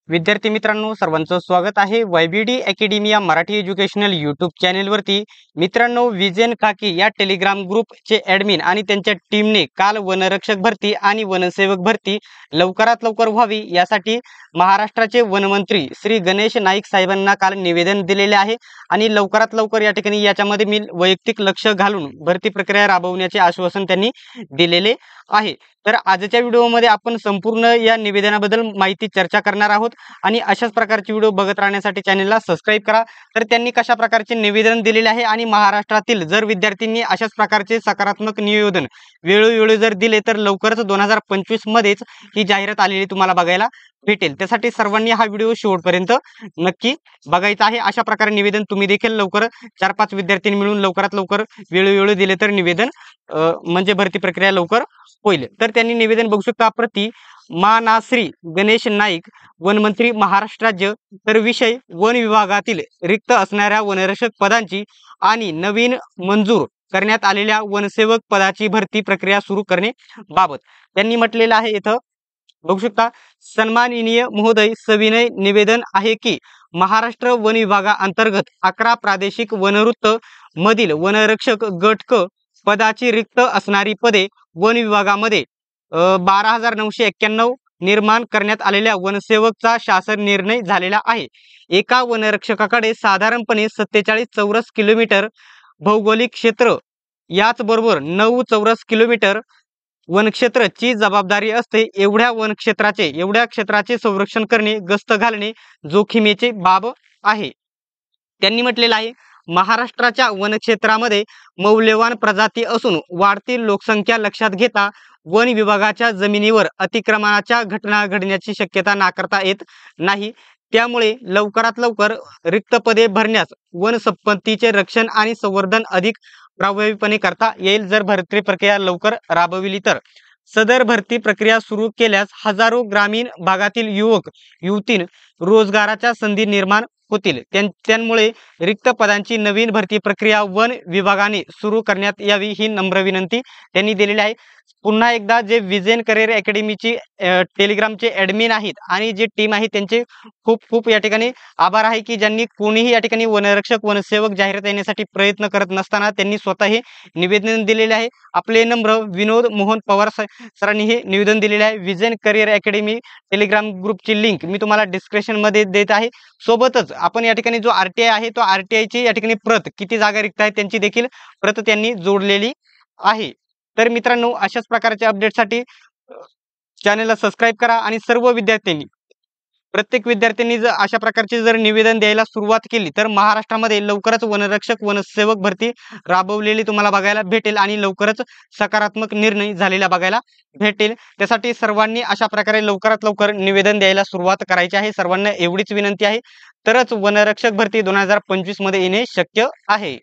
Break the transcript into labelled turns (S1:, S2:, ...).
S1: विद्यार्थी मित्रांनो, सर्वांचं स्वागत आहे YBD academy Marathi educational YouTube चॅनेलवरती। मित्रांनो, विजन काकी या टेलिग्राम ग्रुपचे ॲडमिन आणि त्यांच्या टीमने काल वनरक्षक भरती आणि वनसेवक भरती लवकरात लवकर व्हावी यासाठी महाराष्ट्राचे वनमंत्री श्री गणेश नाईक साहेबांना काल निवेदन दिलेले आहे आणि लवकरात लवकर या ठिकाणी याच्यामध्ये मी वैयक्तिक लक्ष घालून भरती प्रक्रिया राबवण्याचे आश्वासन त्यांनी दिलेले आहे। तर आजच्या व्हिडिओमध्ये आपण संपूर्ण या निवेदनाबद्दल माहिती चर्चा करणार आहोत आणि अशाच प्रकारचे व्हिडिओ बघत राहण्यासाठी चॅनलला सबस्क्राइब करा। तर त्यांनी कशा प्रकारचे निवेदन दिलेले आहे आणि महाराष्ट्रातील जर विद्यार्थ्यांनी अशाच प्रकारचे सकारात्मक निवेदन वेळोवेळी जर दिले तर लवकरच 2025 मध्येच ही जाहिरात आलेली तुम्हाला बघायला भेटेल। त्यासाठी सर्वांनी हा व्हिडिओ शेवटपर्यंत नक्की बघायचा आहे। अशा प्रकारे निवेदन तुम्ही देखील लवकर 4-5 विद्यार्थ्यांनी मिळून लवकरात लवकर वेळोवेळी दिले तर निवेदन म्हणजे भरती प्रक्रिया लवकर होईल। तर त्यांनी निवेदन बघू शकता। प्रति मानाश्री गणेश नाईक, वनमंत्री महाराष्ट्र राज्य। तर विषय वन विभागातील रिक्त असणाऱ्या वनरक्षक पदांची आणि नवीन मंजूर करण्यात आलेल्या वनसेवक पदाची भरती प्रक्रिया सुरू करणे बाबत त्यांनी म्हटलेलं आहे। इथं बघू शकता, सन्माननीय महोदय, सविनय निवेदन आहे की महाराष्ट्र वन विभागाअंतर्गत 11 प्रादेशिक वनवृत्त मधील वनरक्षक गट क पदाची रिक्त असणारी पदे वन विभागामध्ये 12,991 निर्माण करण्यात आलेल्या वनसेवकचा शासन निर्णय झालेला आहे। एका वनरक्षकाकडे साधारणपणे 47 चौरस किलोमीटर भौगोलिक क्षेत्र, याचबरोबर 9 चौरस किलोमीटर वनक्षेत्राची जबाबदारी असते। एवढ्या क्षेत्राचे संरक्षण करणे, गस्त घालणे जोखीमेची बाब आहे। त्यांनी म्हटलेलं आहे, महाराष्ट्राच्या वनक्षेत्रामध्ये मौल्यवान प्रजाती असून वाढती लोकसंख्या लक्षात घेता वन विभागाच्या जमिनीवर अतिक्रमणाच्या घटना घडण्याची शक्यता नाकारता येत नाही। त्यामुळे लवकरात लवकर रिक्त पदे भरण्यास वन संपत्तीचे रक्षण आणि संवर्धन अधिक प्रभावीपणे करता येईल। जर भरती प्रक्रिया लवकर राबविली तर सदर भरती प्रक्रिया सुरू केल्यास हजारो ग्रामीण भागातील युवक युवतींना रोजगाराच्या संधी निर्माण होतील। त्यामुळे रिक्त पदांची नवीन भरती प्रक्रिया वन विभागाने सुरू करण्यात यावी ही नम्र विनंती त्यांनी दिलेली आहे। पुन्हा एकदा जे विजन करिअर अकॅडमीची टेलिग्रामचे ॲडमिन आहेत आणि जे टीम आहे त्यांचे खूप खूप या ठिकाणी आभार आहे की ज्यांनी कोणीही या ठिकाणी वनरक्षक वनसेवक जाहिरात येण्यासाठी प्रयत्न करत नसताना त्यांनी स्वतः हे निवेदन दिलेले आहे। आपले नम्र विनोद मोहन पवार सरांनी हे निवेदन दिलेले आहे। विजन करिअर अकॅडमी टेलिग्राम ग्रुपची लिंक मी तुम्हाला डिस्क्रिप्शन मध्ये देत आहे। सोबतच आपण या ठिकाणी जो RTI आहे तो RTI ची या ठिकाणी प्रत किती जागा रिक्त आहेत त्यांची देखील प्रत त्यांनी जोडलेली आहे। तर मित्रांनो, अशाच प्रकारच्या अपडेटसाठी चॅनलला सबस्क्राइब करा आणि सर्व विद्यार्थ्यांनी प्रत्येक विद्यार्थ्यांनी जर अशा प्रकारचे जर निवेदन द्यायला सुरुवात केली तर महाराष्ट्रामध्ये लवकरच वनरक्षक वनसेवक भरती राबवलेली तुम्हाला बघायला भेटेल आणि लवकरच सकारात्मक निर्णय झालेला बघायला भेटेल। त्यासाठी सर्वांनी अशा प्रकारे लवकरात लवकर निवेदन द्यायला सुरुवात करायची आहे। सर्वांना एवढीच विनंती आहे, तरच वनरक्षक भरती 2025 मध्ये येणे शक्य आहे।